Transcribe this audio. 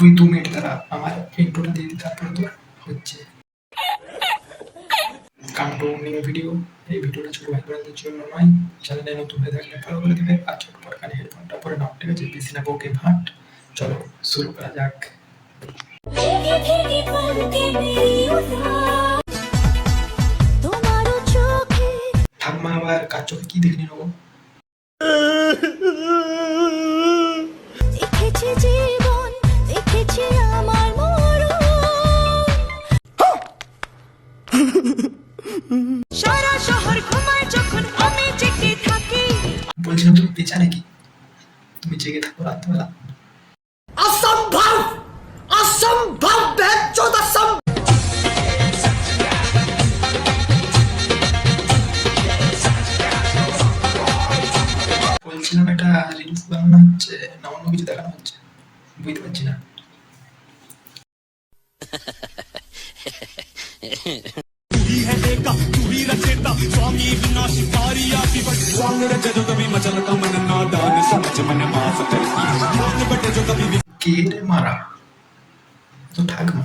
তুই 2 মিনিট দ্বারা আমার ইন্ট্রোটা দিয়ে দিই, তারপরে তোর হচ্ছে কাম টু নিউ ভিডিও। এই ভিডিওটা ছোট ভাই বোনদের জন্য নয়, চ্যানেলে নতুন হয়ে থাকলে ফলো করে দিবে আর ছোট পর কানে হেডফোনটা পরে নাও, ঠিক আছে? বেশি না বকে ভাট, চলো শুরু করা যাক। ঠাম্মা আবার কার চোখে কি দেখে নেবো? সারা শহর ঘুমায় যখন আমি জেগে থাকি। বলছিলাম তুমি পেঁচা নাকি? তুমি জেগে থাকো রাতবেলা? असंभव असंभव बेचोद असंभव। বলছিলাম এটা রিলস বানানো হচ্ছে না অন্য কিছু দেখানো হচ্ছে, বুঝতে পারছি না। কে রে মারা? তো ঠাকমা।